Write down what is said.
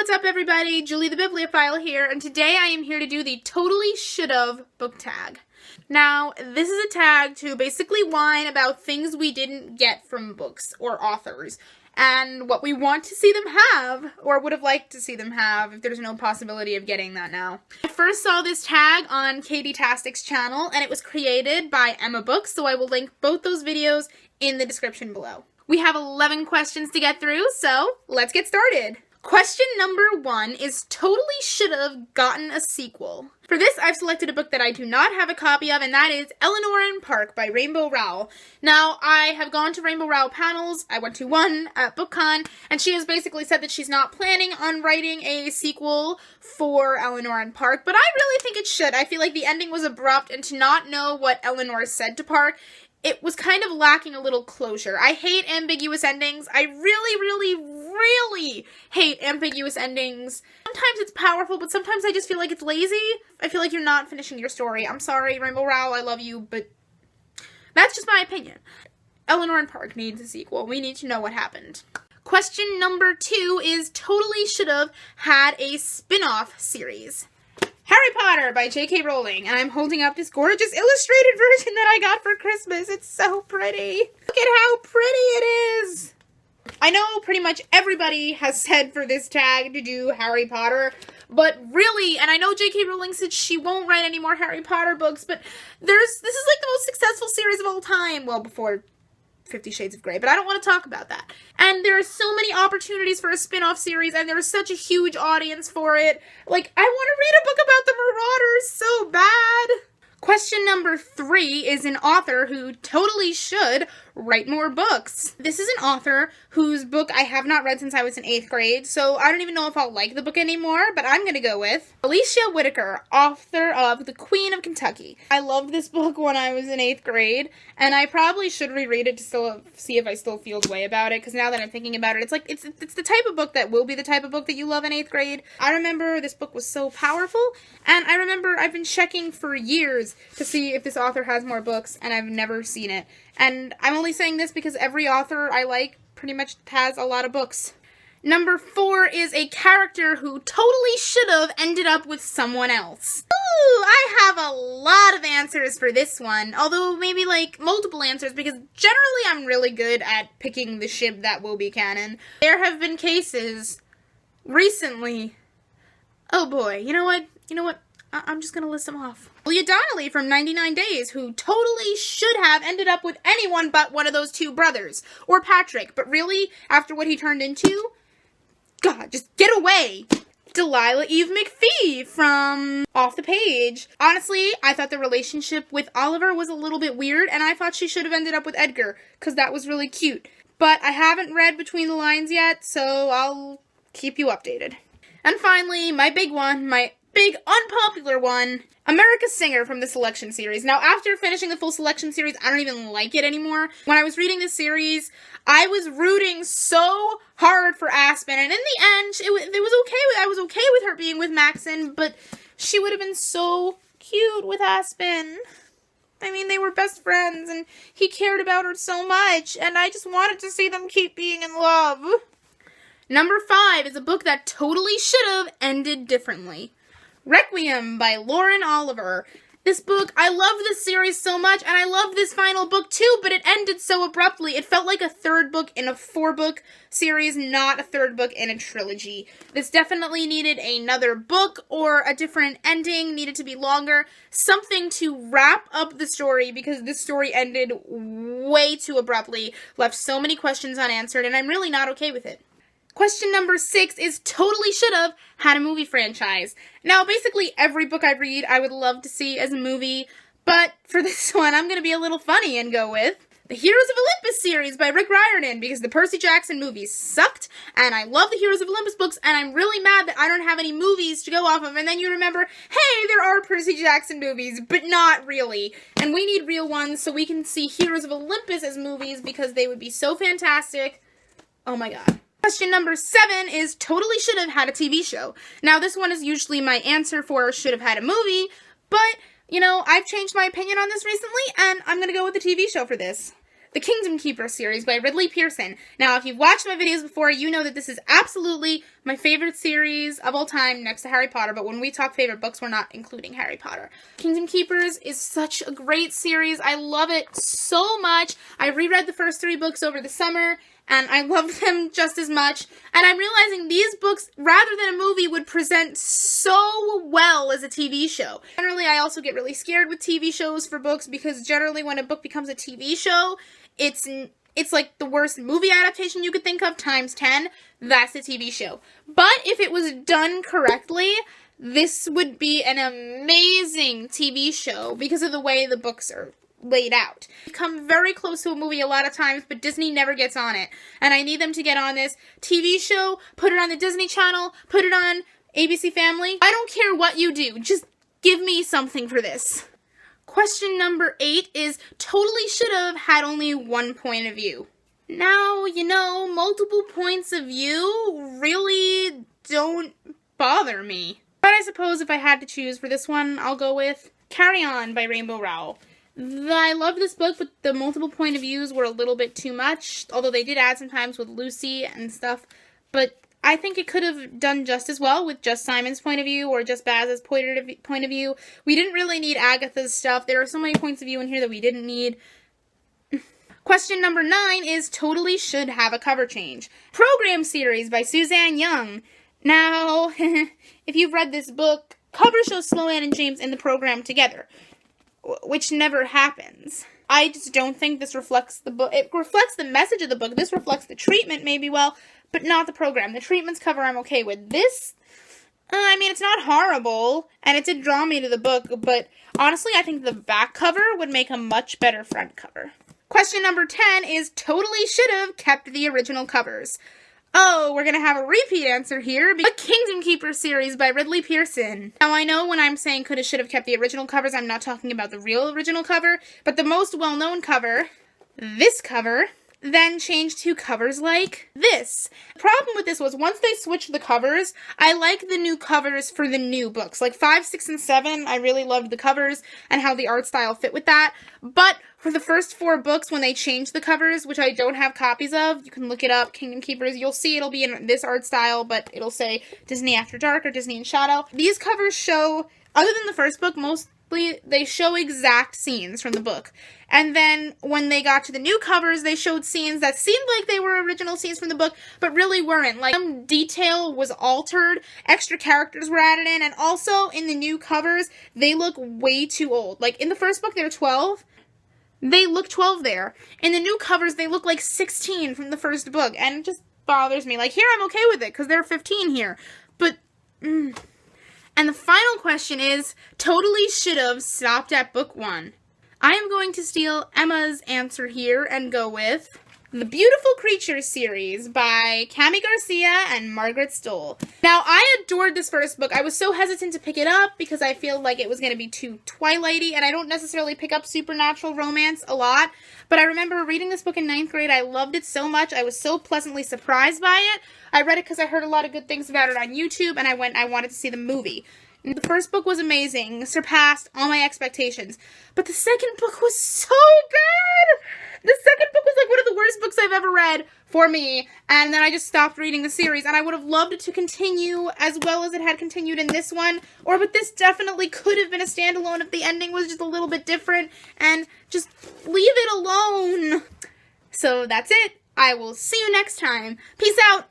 what's up everybody? Julie the Bibliophile here, and today I am here to do the Totally Should've book tag. Now, this is a tag to basically whine about things we didn't get from books or authors, and what we want to see them have, or would have liked to see them have, if there's no possibility of getting that now. I first saw this tag on Katie Tastic's channel, and it was created by Emma Books, so I will link both those videos in the description below. We have 11 questions to get through, so let's get started. Question number 1 is totally should have gotten a sequel. For this, I've selected a book that I do not have a copy of, and that is Eleanor and Park by Rainbow Rowell. Now, I have gone to Rainbow Rowell panels. I went to one at BookCon, and she has basically said that she's not planning on writing a sequel for Eleanor and Park, but I really think it should. I feel like the ending was abrupt, and to not know what Eleanor said to Park, it was kind of lacking a little closure. I hate ambiguous endings. I really hate ambiguous endings. Sometimes it's powerful, but sometimes I just feel like it's lazy. I feel like you're not finishing your story. I'm sorry, Rainbow Rowell, I love you, but that's just my opinion. Eleanor and Park needs a sequel. We need to know what happened. Question number 2 is totally should have had a spin-off series. Harry Potter by J.K. Rowling, and I'm holding up this gorgeous illustrated version that I got for Christmas. It's so pretty. Look at how pretty it is. I know pretty much everybody has said for this tag to do Harry Potter, but really, and I know J.K. Rowling said she won't write any more Harry Potter books, but this is like the most successful series of all time. Well, before 50 Shades of Grey, but I don't want to talk about that. And there are so many opportunities for a spin-off series, and there's such a huge audience for it. Like, I want to read a book about the Marauders so bad. Question number 3 is an author who totally should write more books. This is an author whose book I have not read since I was in 8th grade, so I don't even know if I'll like the book anymore, but I'm gonna go with Alicia Whittaker, author of The Queen of Kentucky. I loved this book when I was in 8th grade, and I probably should reread it to still see if I still feel the way about it, because now that I'm thinking about it, it's like, it's the type of book that will be the type of book that you love in 8th grade. I remember this book was so powerful, and I remember I've been checking for years to see if this author has more books, and I've never seen it. And I'm only saying this because every author I like pretty much has a lot of books. Number 4 is a character who totally should have ended up with someone else. Ooh, I have a lot of answers for this one, although maybe like multiple answers, because generally I'm really good at picking the ship that will be canon. There have been cases recently. Oh boy, you know what? I'm just gonna list them off. Julia Donnelly from 99 Days, who totally should have ended up with anyone but one of those two brothers. Or Patrick, but really, after what he turned into, God, just get away. Delilah Eve McPhee from Off the Page. Honestly, I thought the relationship with Oliver was a little bit weird, and I thought she should have ended up with Edgar, because that was really cute. But I haven't read Between the Lines yet, so I'll keep you updated. And finally, my big one, my big unpopular one, America's Singer from the Selection series. Now, after finishing the full Selection series, I don't even like it anymore. When I was reading this series, I was rooting so hard for Aspen, and in the end, it was okay. I was okay with her being with Maxon, but she would have been so cute with Aspen. I mean, they were best friends, and he cared about her so much, and I just wanted to see them keep being in love. Number 5 is a book that totally should have ended differently. Requiem by Lauren Oliver. This book, I love this series so much, and I love this final book too, but it ended so abruptly. It felt like a 3rd book in a 4-book series, not a 3rd book in a trilogy. This definitely needed another book, or a different ending, needed to be longer, something to wrap up the story, because this story ended way too abruptly, left so many questions unanswered, and I'm really not okay with it. Question number 6 is totally should have had a movie franchise. Now, basically every book I read, I would love to see as a movie, but for this one, I'm going to be a little funny and go with the Heroes of Olympus series by Rick Riordan, because the Percy Jackson movies sucked, and I love the Heroes of Olympus books, and I'm really mad that I don't have any movies to go off of, and then you remember, hey, there are Percy Jackson movies, but not really, and we need real ones so we can see Heroes of Olympus as movies, because they would be so fantastic. Oh my god. Question number 7 is totally should have had a TV show. Now, this one is usually my answer for should have had a movie, but, you know, I've changed my opinion on this recently, and I'm gonna go with the TV show for this. the Kingdom Keeper series by Ridley Pearson. Now, if you've watched my videos before, you know that this is absolutely my favorite series of all time next to Harry Potter, but when we talk favorite books, we're not including Harry Potter. Kingdom Keepers is such a great series. I love it so much. I reread the first 3 books over the summer, and I love them just as much. And I'm realizing these books, rather than a movie, would present so well as a TV show. Generally, I also get really scared with TV shows for books because generally when a book becomes a TV show, it's like the worst movie adaptation you could think of times 10. That's a TV show. But if it was done correctly, this would be an amazing TV show because of the way the books are laid out. Come very close to a movie a lot of times, but Disney never gets on it. And I need them to get on this TV show, put it on the Disney Channel, put it on ABC Family. I don't care what you do, just give me something for this. Question number 8 is totally should have had only one point of view. Now, you know, multiple points of view really don't bother me. But I suppose if I had to choose for this one, I'll go with Carry On by Rainbow Rowell. I love this book, but the multiple point of views were a little bit too much, although they did add sometimes with Lucy and stuff, but I think it could have done just as well with just Simon's point of view or just Baz's point of view. We didn't really need Agatha's stuff. There are so many points of view in here that we didn't need. Question number 9 is totally should have a cover change. Program Series by Suzanne Young. Now, if you've read this book, cover shows Sloane and James in the program together, which never happens. I just don't think this reflects the book. It reflects the message of the book. This reflects the treatment maybe well, but not the program. The treatment's cover I'm okay with. This, I mean, it's not horrible, and it did draw me to the book, but honestly, I think the back cover would make a much better front cover. Question number 10 is totally should have kept the original covers. Oh, we're going to have a repeat answer here. The Kingdom Keeper series by Ridley Pearson. Now, I know when I'm saying coulda, shoulda kept the original covers, I'm not talking about the real original cover, but the most well-known cover, this cover, then changed to covers like this. The problem with this was once they switched the covers, I like the new covers for the new books. Like 5, 6, and 7, I really loved the covers and how the art style fit with that. But for the first 4 books, when they changed the covers, which I don't have copies of, you can look it up, Kingdom Keepers, you'll see it'll be in this art style, but it'll say Disney After Dark or Disney in Shadow. These covers show, other than the first book, mostly they show exact scenes from the book. And then when they got to the new covers, they showed scenes that seemed like they were original scenes from the book, but really weren't. Like, some detail was altered, extra characters were added in, and also in the new covers, they look way too old. Like, in the first book, they're 12. They look 12 there. In the new covers, they look like 16 from the first book, and it just bothers me. Like, here I'm okay with it, because they're 15 here. But, And the final question is, totally should have stopped at book 1. I am going to steal Emma's answer here and go with The Beautiful Creatures series by Cami Garcia and Margaret Stohl. Now, I adored this first book. I was so hesitant to pick it up because I feel like it was going to be too Twilighty, and I don't necessarily pick up supernatural romance a lot, but I remember reading this book in 9th grade. I loved it so much. I was so pleasantly surprised by it. I read it because I heard a lot of good things about it on YouTube, and I wanted to see the movie. The first book was amazing, surpassed all my expectations, but the second book was so bad! The second book was like one of the worst books I've ever read for me, and then I just stopped reading the series, and I would have loved it to continue as well as it had continued in this one, but this definitely could have been a standalone if the ending was just a little bit different, and just leave it alone. So that's it. I will see you next time. Peace out!